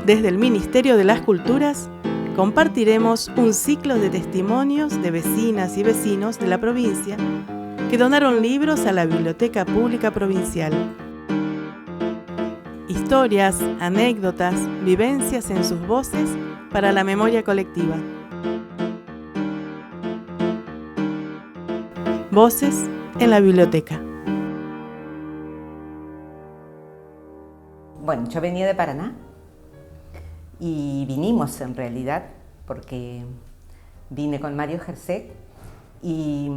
Desde el Ministerio de las Culturas compartiremos un ciclo de testimonios de vecinas y vecinos de la provincia que donaron libros a la Biblioteca Pública Provincial. Historias, anécdotas, vivencias en sus voces para la memoria colectiva. Voces en la biblioteca. Bueno, yo venía de Paraná y vinimos en realidad porque vine con Mario Gersek y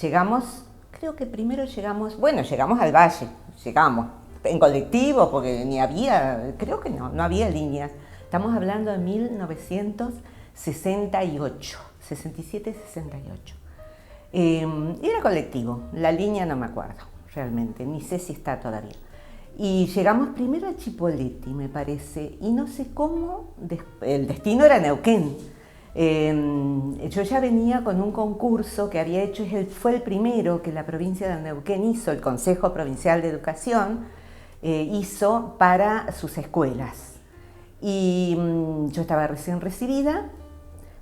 llegamos, creo que primero llegamos al valle, llegamos en colectivo porque ni había, creo que no había líneas. Estamos hablando de 1968, 67-68. Era colectivo, la línea no me acuerdo realmente, ni sé si está todavía. Y llegamos primero a Chipoleti, me parece, y no sé cómo, el destino era Neuquén. Yo ya venía con un concurso que había hecho, fue el primero que la provincia de Neuquén hizo, el Consejo Provincial de Educación, hizo para sus escuelas. Y yo estaba recién recibida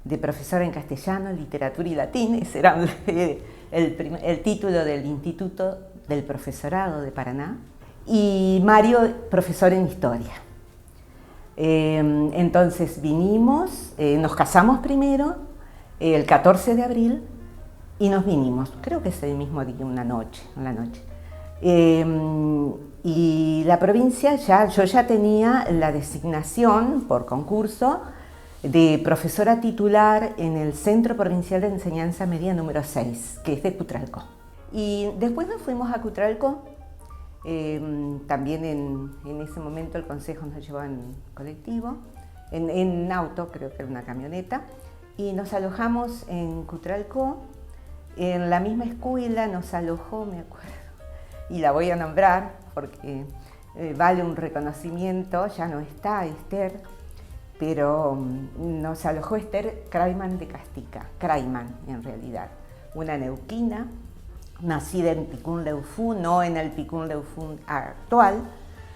de profesora en castellano, literatura y latín, ese era el título del Instituto del Profesorado de Paraná, y Mario, profesor en historia. Entonces vinimos, nos casamos primero, el 14 de abril, y nos vinimos, creo que es el mismo día, una noche. Y la provincia, yo ya tenía la designación por concurso de profesora titular en el Centro Provincial de Enseñanza Media número 6, que es de Cutralcó. Y después nos fuimos a Cutralcó, también en ese momento el consejo nos llevó en colectivo, en auto, creo que era una camioneta, y nos alojamos en Cutralcó. En la misma escuela nos alojó, me acuerdo, y la voy a nombrar porque vale un reconocimiento, ya no está Esther, pero nos alojó Esther Kraiman de Castica, Kraiman en realidad, una neuquina, nacida en Picún-Leufú, no en el Picún-Leufú actual,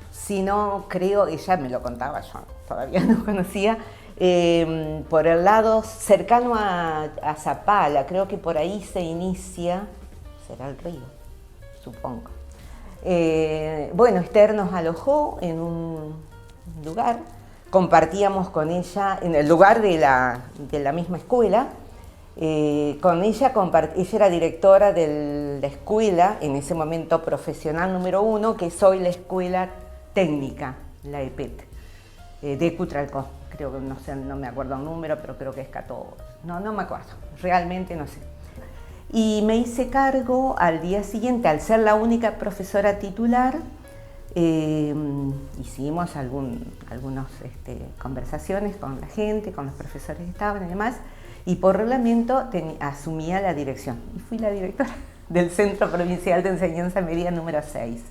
sino creo, ella me lo contaba, yo todavía no conocía, por el lado cercano a Zapala, creo que por ahí se inicia, será el río, supongo. Bueno, Esther nos alojó en un lugar, compartíamos con ella, en el lugar de la misma escuela, con ella era directora de la escuela, en ese momento profesional número 1, que es hoy la escuela técnica, la EPET, de Cutralcó. Creo que, no sé, no me acuerdo el número, pero creo que es 14. No me acuerdo, realmente no sé. Y me hice cargo al día siguiente, al ser la única profesora titular, hicimos algunas conversaciones con la gente, con los profesores que estaban y demás, y por reglamento asumía la dirección. Y fui la directora del Centro Provincial de Enseñanza Media número 6.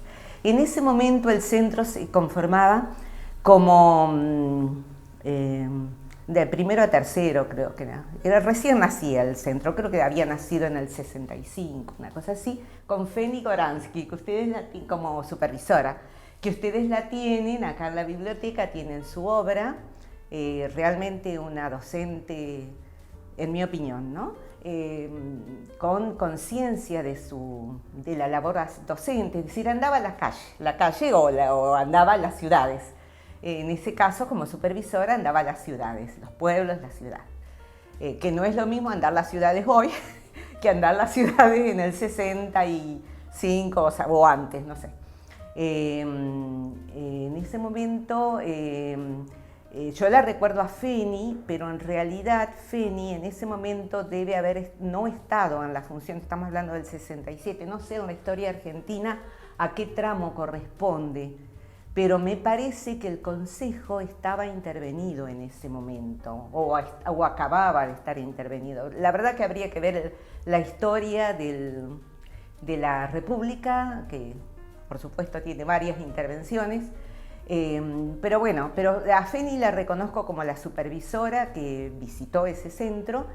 En ese momento el centro se conformaba como de primero a tercero, creo que era recién nacía el centro, creo que había nacido en el 65, una cosa así, con Feni Goransky, que ustedes como supervisora, que ustedes la tienen acá en la biblioteca, tienen su obra, realmente una docente, en mi opinión, ¿no? Con conciencia de la labor docente, es decir, andaba a la calle o andaba a las ciudades. En ese caso, como supervisora, andaba a las ciudades, los pueblos, las ciudades. Que no es lo mismo andar las ciudades hoy que andar las ciudades en el 65 o antes, no sé. En ese momento yo la recuerdo a Feni, pero en realidad Feni en ese momento debe haber no estado en la función, estamos hablando del 67, no sé en la historia argentina a qué tramo corresponde, pero me parece que el Consejo estaba intervenido en ese momento, o acababa de estar intervenido. La verdad que habría que ver la historia de la República, que por supuesto tiene varias intervenciones, pero bueno, a Feni la reconozco como la supervisora que visitó ese centro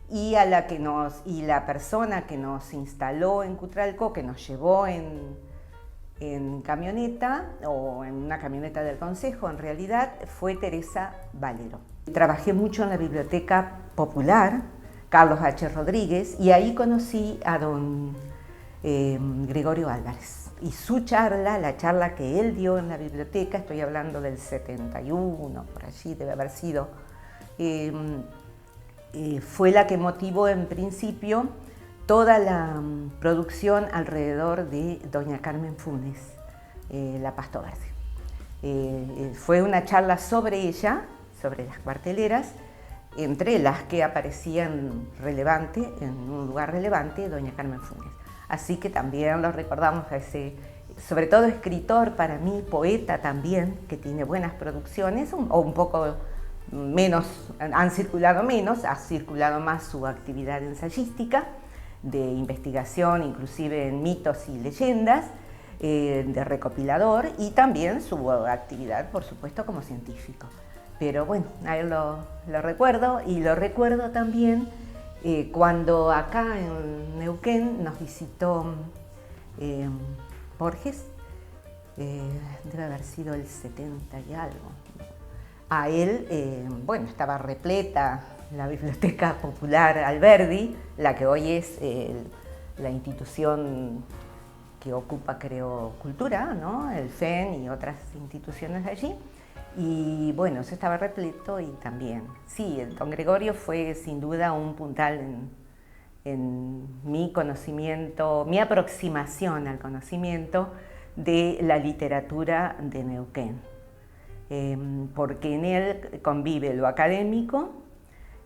y la persona que nos instaló en Cutralcó, que nos llevó en en camioneta, o en una camioneta del Consejo, en realidad, fue Teresa Valero. Trabajé mucho en la Biblioteca Popular, Carlos H. Rodríguez, y ahí conocí a don Gregorio Álvarez. Y su charla, la charla que él dio en la biblioteca, estoy hablando del 71, por allí debe haber sido, fue la que motivó en principio toda la producción alrededor de doña Carmen Funes, la Pasto Verde. Fue una charla sobre ella, sobre las cuarteleras, entre las que aparecían relevante, en un lugar relevante, doña Carmen Funes. Así que también lo recordamos a ese, sobre todo escritor para mí, poeta también, que tiene buenas producciones, o un poco menos, han circulado menos, ha circulado más su actividad ensayística, de investigación, inclusive en mitos y leyendas, de recopilador, y también su actividad, por supuesto, como científico. Pero bueno, a él lo recuerdo, y lo recuerdo también cuando acá en Neuquén nos visitó Borges, debe haber sido el 70 y algo. A él, bueno, estaba repleta la Biblioteca Popular Alberdi, la que hoy es la institución que ocupa, creo, Cultura, ¿no? El FEN y otras instituciones de allí. Y bueno, eso estaba repleto, y también, sí, el don Gregorio fue sin duda un puntal en mi conocimiento, mi aproximación al conocimiento de la literatura de Neuquén, porque en él convive lo académico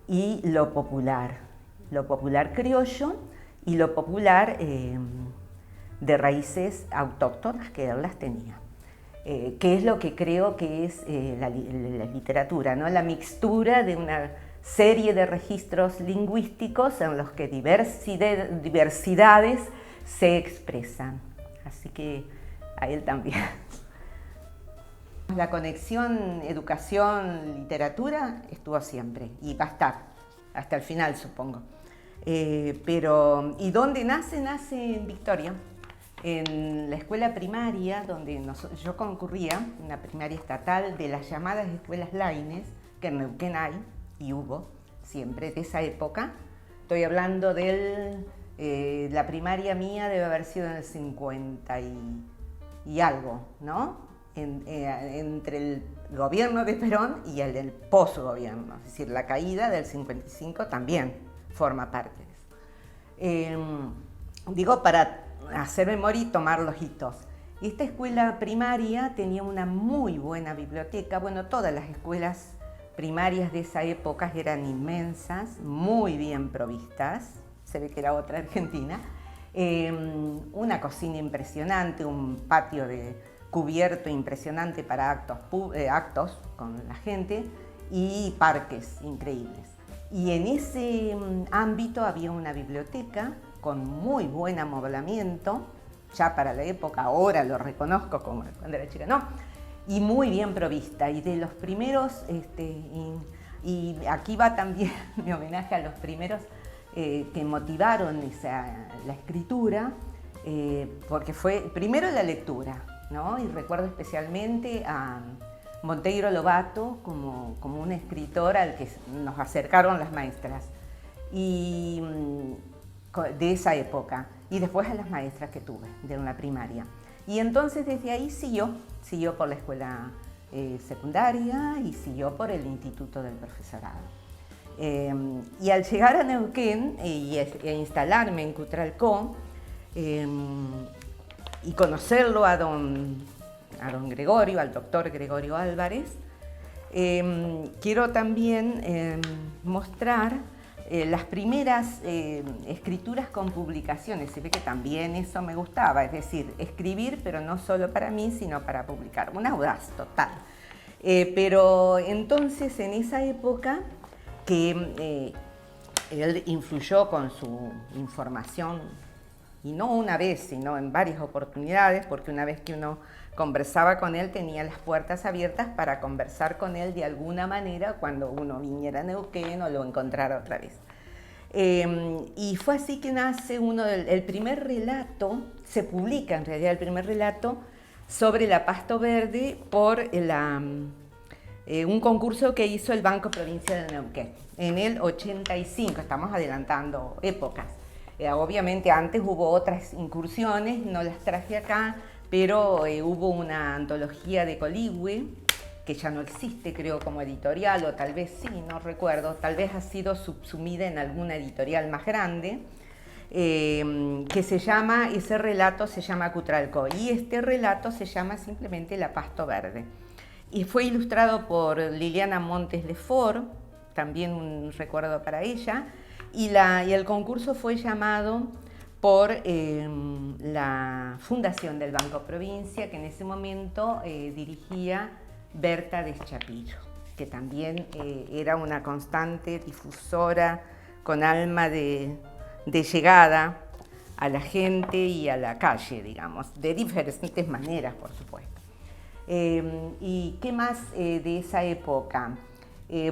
y lo popular criollo y lo popular de raíces autóctonas, que él las tenía. Que es lo que creo que es la literatura, ¿no? La mixtura de una serie de registros lingüísticos en los que diversidades se expresan. Así que a él también. La conexión educación-literatura estuvo siempre, y va a estar hasta el final, supongo. ¿Y dónde nace? Nace en Victoria. En la escuela primaria donde yo concurría, una primaria estatal de las llamadas escuelas Laínez, que en Neuquén hay y hubo siempre de esa época. Estoy hablando de la primaria mía debe haber sido en el 50 y algo, ¿no? Entre el gobierno de Perón y el del posgobierno, es decir, la caída del 55 también forma parte de eso. Digo, para hacer memoria y tomar los hitos. Esta escuela primaria tenía una muy buena biblioteca. Bueno, todas las escuelas primarias de esa época eran inmensas, muy bien provistas, se ve que era otra Argentina, una cocina impresionante, un patio de cubierto impresionante para actos con la gente, y parques increíbles. Y en ese ámbito había una biblioteca con muy buen amoblamiento, ya para la época, ahora lo reconozco como cuando era chica, no, y muy bien provista. Y de los primeros, y aquí va también mi homenaje a los primeros que motivaron la escritura, porque fue primero la lectura, ¿no? Y recuerdo especialmente a Monteiro Lobato como un escritor al que nos acercaron las maestras y de esa época, y después a las maestras que tuve de una primaria. Y entonces desde ahí siguió por la escuela secundaria y siguió por el Instituto del Profesorado. Y al llegar a Neuquén e instalarme en Cutralcó y conocerlo a don Gregorio, al doctor Gregorio Álvarez, quiero también mostrar las primeras escrituras con publicaciones. Se ve que también eso me gustaba, es decir, escribir, pero no solo para mí, sino para publicar. Una audaz total. Pero entonces, en esa época, que él influyó con su información, y no una vez, sino en varias oportunidades, porque una vez que uno conversaba con él, tenía las puertas abiertas para conversar con él de alguna manera cuando uno viniera a Neuquén o lo encontrara otra vez. Y fue así que nace el primer relato se publica en realidad el primer relato sobre la Pasto Verde por un concurso que hizo el Banco Provincia de Neuquén en el 85, estamos adelantando épocas. Obviamente antes hubo otras incursiones, no las traje acá, pero hubo una antología de Coligüe, que ya no existe creo como editorial, o tal vez sí, no recuerdo, tal vez ha sido subsumida en alguna editorial más grande, que se llama, ese relato se llama Cutralcó, y este relato se llama simplemente La Pasto Verde. Y fue ilustrado por Liliana Montes Lefort, también un recuerdo para ella, y el concurso fue llamado por la fundación del Banco Provincia, que en ese momento dirigía Berta Deschapillo, que también era una constante difusora con alma de llegada a la gente y a la calle, digamos, de diferentes maneras, por supuesto. ¿Y qué más de esa época?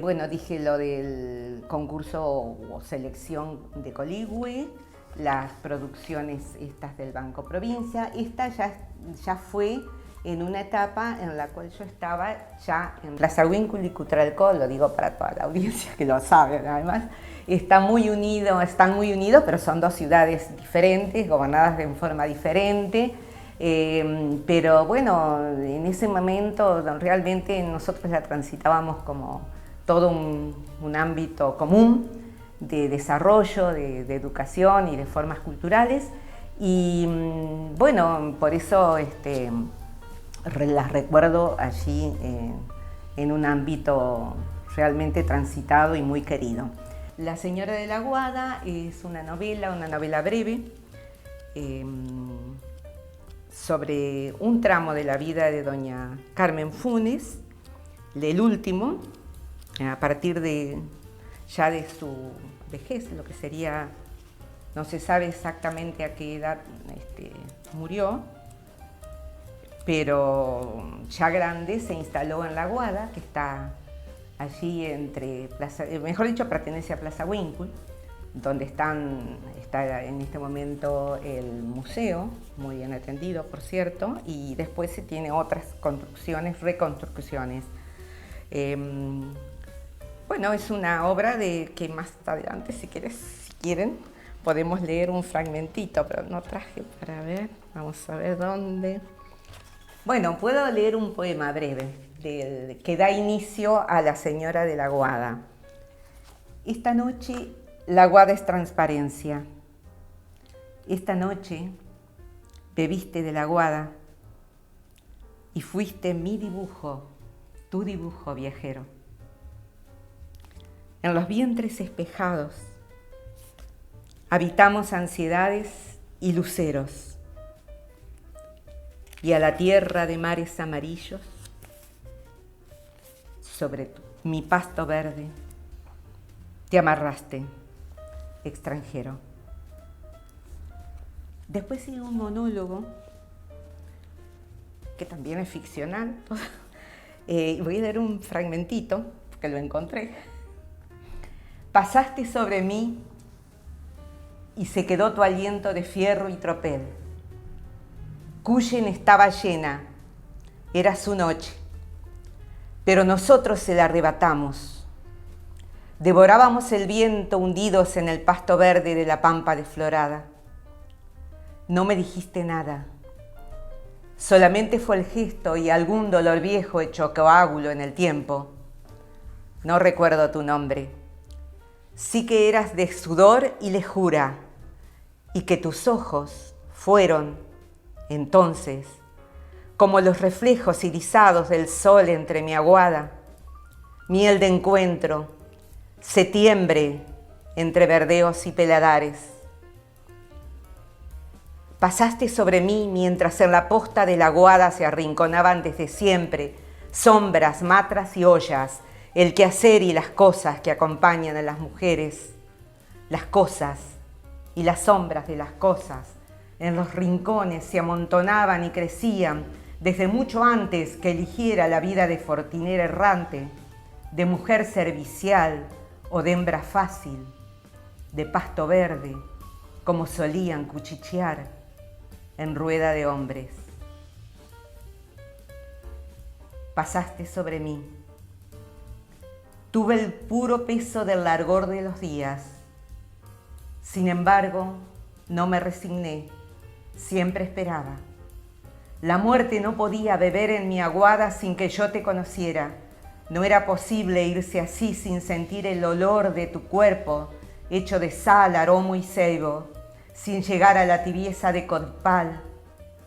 Bueno, dije lo del concurso o selección de Coligüe, las producciones estas del Banco Provincia. Esta ya fue en una etapa en la cual yo estaba ya en Plaza Huíncul y Cutralcó, lo digo para toda la audiencia que lo sabe además, están muy unidos, pero son dos ciudades diferentes, gobernadas en forma diferente. Pero bueno, en ese momento realmente nosotros la transitábamos como todo un ámbito común de desarrollo, de educación y de formas culturales, y bueno, por eso las recuerdo allí en un ámbito realmente transitado y muy querido. La Señora de la Guada es una novela breve, sobre un tramo de la vida de doña Carmen Funes, el último, a partir ya de su vejez, lo que sería, no se sabe exactamente a qué edad murió, pero ya grande se instaló en La Guada, que está allí pertenece a Plaza Huíncul, donde está en este momento el museo, muy bien atendido, por cierto, y después se tiene otras reconstrucciones. Bueno, es una obra que más adelante, si quieren, podemos leer un fragmentito, pero no traje para ver, vamos a ver dónde. Bueno, puedo leer un poema breve que da inicio a La Señora de la Guada. Esta noche la Guada es transparencia. Esta noche bebiste de la Guada y fuiste mi dibujo, tu dibujo viajero. En los vientres espejados habitamos ansiedades y luceros, y a la tierra de mares amarillos, sobre mi pasto verde, te amarraste, extranjero. Después sigue un monólogo que también es ficcional. Voy a leer un fragmentito porque lo encontré. Pasaste sobre mí y se quedó tu aliento de fierro y tropel. Cuyen estaba llena, era su noche, pero nosotros se la arrebatamos. Devorábamos el viento hundidos en el pasto verde de la pampa desflorada. No me dijiste nada, solamente fue el gesto y algún dolor viejo hecho coágulo en el tiempo. No recuerdo tu nombre. Sí que eras de sudor y lejura, y que tus ojos fueron, entonces, como los reflejos irisados del sol entre mi aguada, miel de encuentro, septiembre entre verdeos y peladares. Pasaste sobre mí mientras en la posta de la Guada se arrinconaban desde siempre sombras, matras y ollas, el quehacer y las cosas que acompañan a las mujeres, las cosas y las sombras de las cosas en los rincones se amontonaban y crecían desde mucho antes que eligiera la vida de fortinera errante, de mujer servicial o de hembra fácil, de pasto verde, como solían cuchichear en rueda de hombres. Pasaste sobre mí. Tuve el puro peso del largor de los días. Sin embargo, no me resigné, siempre esperaba. La muerte no podía beber en mi aguada sin que yo te conociera. No era posible irse así sin sentir el olor de tu cuerpo, hecho de sal, aroma y cebo, sin llegar a la tibieza de copal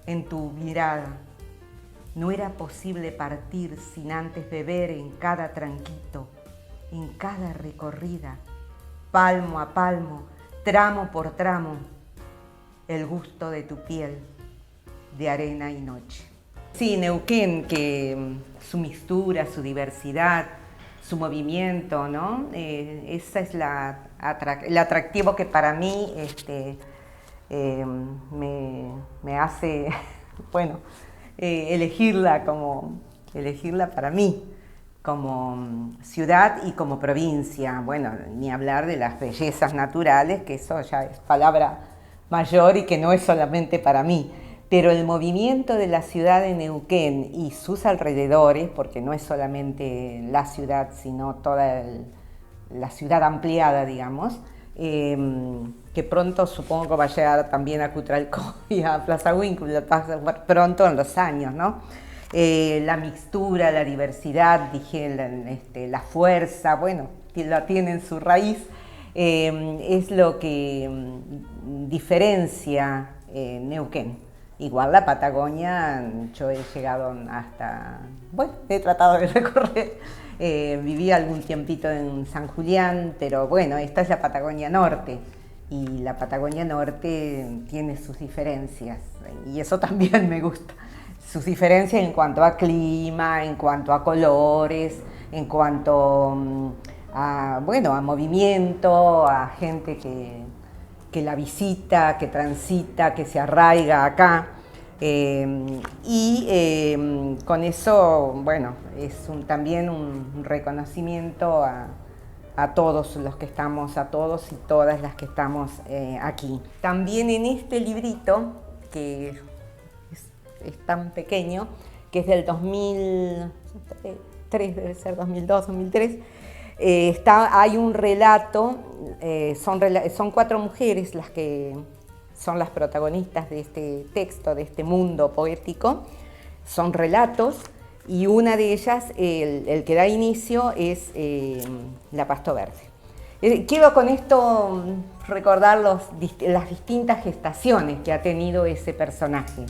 en tu mirada. No era posible partir sin antes beber en cada tranquito, en cada recorrida, palmo a palmo, tramo por tramo, el gusto de tu piel, de arena y noche. Sí, Neuquén, que su mixtura, su diversidad, su movimiento, ¿no? Esa es el atractivo que para mí me hace, bueno, elegirla para mí, como ciudad y como provincia. Bueno, ni hablar de las bellezas naturales, que eso ya es palabra mayor y que no es solamente para mí. Pero el movimiento de la ciudad de Neuquén y sus alrededores, porque no es solamente la ciudad, sino toda la ciudad ampliada, digamos, que pronto supongo que va a llegar también a Cutralcó y a Plaza Winkler, pronto en los años, ¿no? La mixtura, la diversidad, dije, la fuerza, bueno, la tiene en su raíz, es lo que diferencia Neuquén. Igual la Patagonia, yo he llegado hasta, bueno, he tratado de recorrer, viví algún tiempito en San Julián, pero bueno, esta es la Patagonia Norte, y la Patagonia Norte tiene sus diferencias, y eso también me gusta. Sus diferencias en cuanto a clima, en cuanto a colores, en cuanto a movimiento, a gente que la visita, que transita, que se arraiga acá. Con eso, bueno, es también un reconocimiento a todos los que estamos, a todos y todas las que estamos aquí. También en este librito, que es tan pequeño, que es del 2003, debe ser 2002, 2003, hay un relato, son 4 mujeres las que son las protagonistas de este texto, de este mundo poético. Son relatos y una de ellas, el que da inicio, es la Pasto Verde. Quiero con esto recordar las distintas gestaciones que ha tenido ese personaje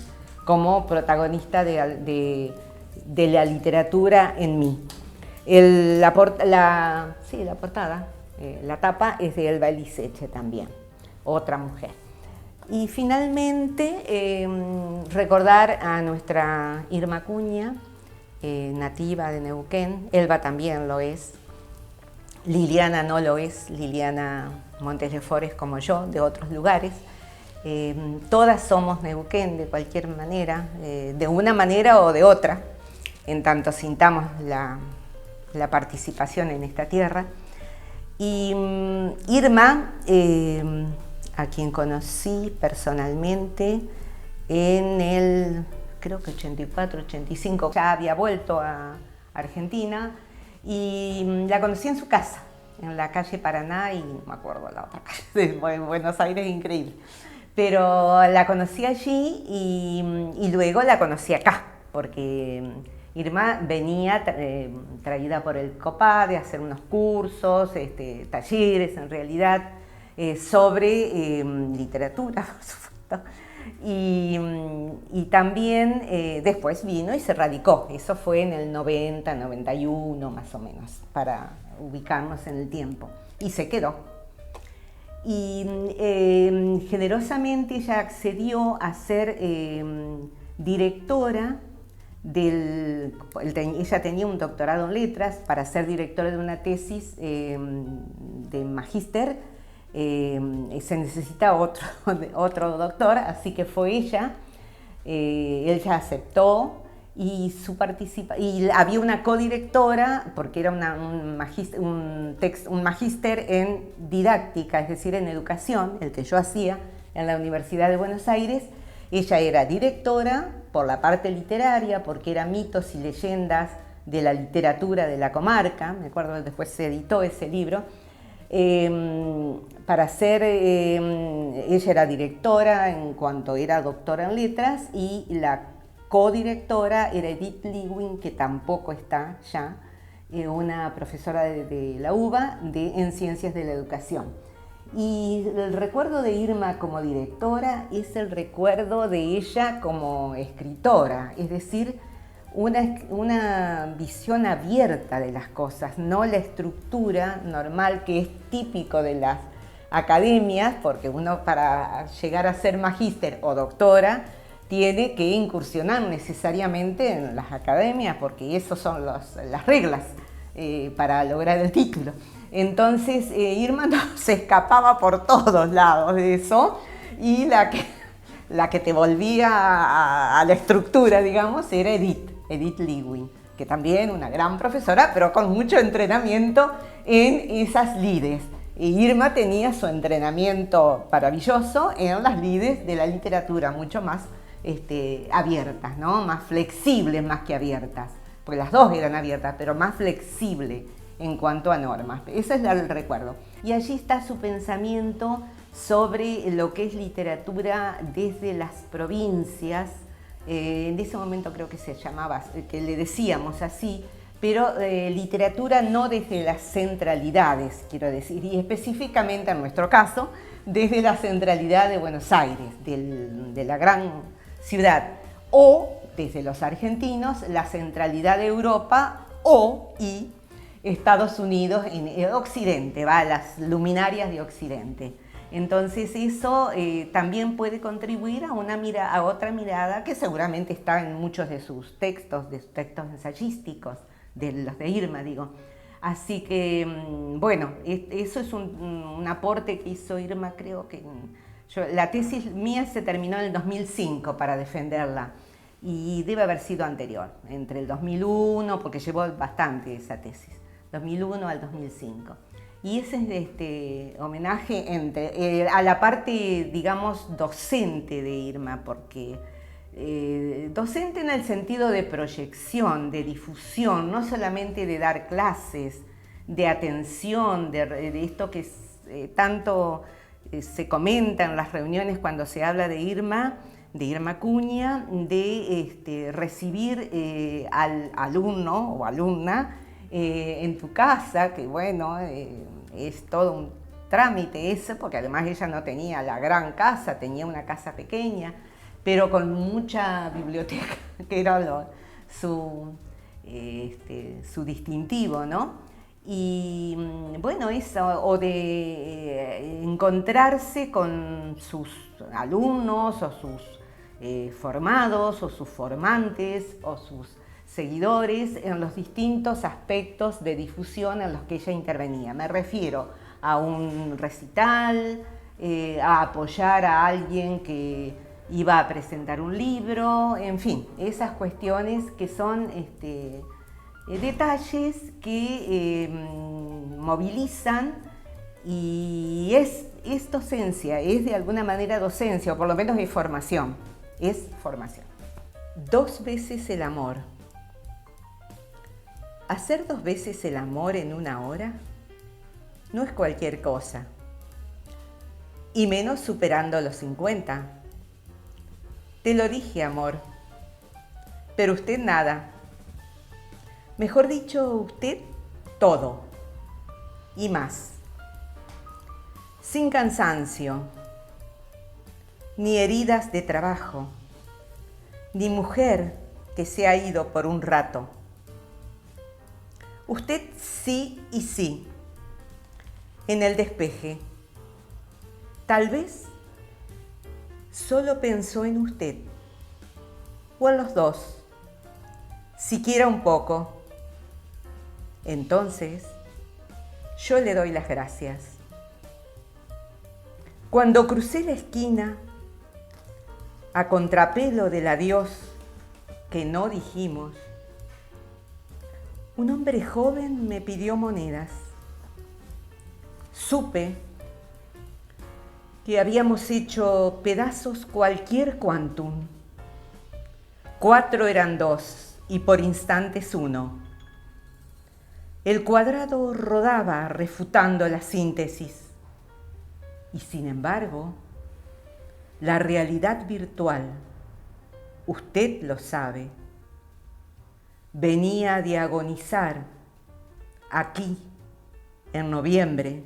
como protagonista de la literatura en mí. La portada, la tapa es de Elba Eliseche también, otra mujer. Y finalmente recordar a nuestra Irma Acuña, nativa de Neuquén. Elba también lo es, Liliana no lo es, Liliana Montes de Forest como yo, de otros lugares. Todas somos Neuquén de cualquier manera, de una manera o de otra, en tanto sintamos la participación en esta tierra. Y Irma, a quien conocí personalmente en el, creo que 84, 85, ya había vuelto a Argentina, y la conocí en su casa, en la calle Paraná, y no me acuerdo la otra calle de Buenos Aires, increíble. Pero la conocí allí y luego la conocí acá, porque Irma venía traída por el COPADE a hacer unos cursos, talleres en realidad, sobre literatura, por supuesto, y también después vino y se radicó. Eso fue en el 90, 91 más o menos, para ubicarnos en el tiempo, y se quedó. Y generosamente ella accedió a ser directora ella tenía un doctorado en letras. Para ser directora de una tesis de magíster se necesita otro doctor, así que fue ella. Ella aceptó y había una codirectora, porque era un magíster en didáctica, es decir, en educación, el que yo hacía en la Universidad de Buenos Aires, Ella era directora por la parte literaria, porque era mitos y leyendas de la literatura de la comarca. Me acuerdo que después se editó ese libro. Ella era directora en cuanto era doctora en letras, y la codirectora era Edith Lewin, que tampoco está ya, una profesora de la UBA en Ciencias de la Educación. Y el recuerdo de Irma como directora es el recuerdo de ella como escritora, es decir, una visión abierta de las cosas, no la estructura normal que es típico de las academias, porque uno para llegar a ser magíster o doctora tiene que incursionar necesariamente en las academias, porque esas son las reglas para lograr el título. Entonces Irma se escapaba por todos lados de eso, y la que te volvía a la estructura, digamos, era Edith Lewin, que también una gran profesora, pero con mucho entrenamiento en esas lides. Irma tenía su entrenamiento maravilloso en las lides de la literatura, mucho más abiertas, ¿no? Más flexibles más que abiertas, porque las dos eran abiertas, pero más flexible en cuanto a normas. Ese es el recuerdo. Y allí está su pensamiento sobre lo que es literatura desde las provincias. En ese momento creo que se llamaba, que le decíamos así, pero literatura no desde las centralidades, quiero decir, y específicamente en nuestro caso, desde la centralidad de Buenos Aires, de la gran ciudad, o desde los argentinos, la centralidad de Europa y Estados Unidos en Occidente, las luminarias de Occidente. Entonces eso también puede contribuir a otra mirada que seguramente está en muchos de sus textos ensayísticos, de los de Irma, digo. Así que, bueno, eso es un aporte que hizo Irma, creo que... la tesis mía se terminó en el 2005 para defenderla, y debe haber sido anterior, entre el 2001, porque llevó bastante esa tesis, 2001 al 2005. Y ese es homenaje a la parte, digamos, docente de Irma, porque docente en el sentido de proyección, de difusión, no solamente de dar clases, de atención, de esto que tanto se comenta en las reuniones cuando se habla de Irma Acuña, de recibir al alumno o alumna en tu casa, que bueno, es todo un trámite eso, porque además ella no tenía la gran casa, tenía una casa pequeña, pero con mucha biblioteca, que era su distintivo, ¿no? Y bueno, eso, o de encontrarse con sus alumnos, o sus formados, o sus formantes, o sus seguidores en los distintos aspectos de difusión en los que ella intervenía. Me refiero a un recital, a apoyar a alguien que iba a presentar un libro, en fin, esas cuestiones que son detalles que movilizan, y es docencia, es de alguna manera docencia, o por lo menos es formación. 2 veces el amor. Hacer 2 veces el amor en una hora no es cualquier cosa, y menos superando los 50. Te lo dije, amor, pero usted nada. Mejor dicho, usted todo y más. Sin cansancio, ni heridas de trabajo, ni mujer que se ha ido por un rato. Usted sí y sí, en el despeje. Tal vez solo pensó en usted, o en los dos, siquiera un poco. Entonces, yo le doy las gracias. Cuando crucé la esquina, a contrapelo del adiós que no dijimos, un hombre joven me pidió monedas. Supe que habíamos hecho pedazos cualquier quantum. 4 eran 2 y por instantes 1. El cuadrado rodaba refutando la síntesis. Y sin embargo, la realidad virtual, usted lo sabe, venía de agonizar aquí, en noviembre,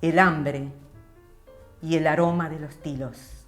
el hambre y el aroma de los tilos.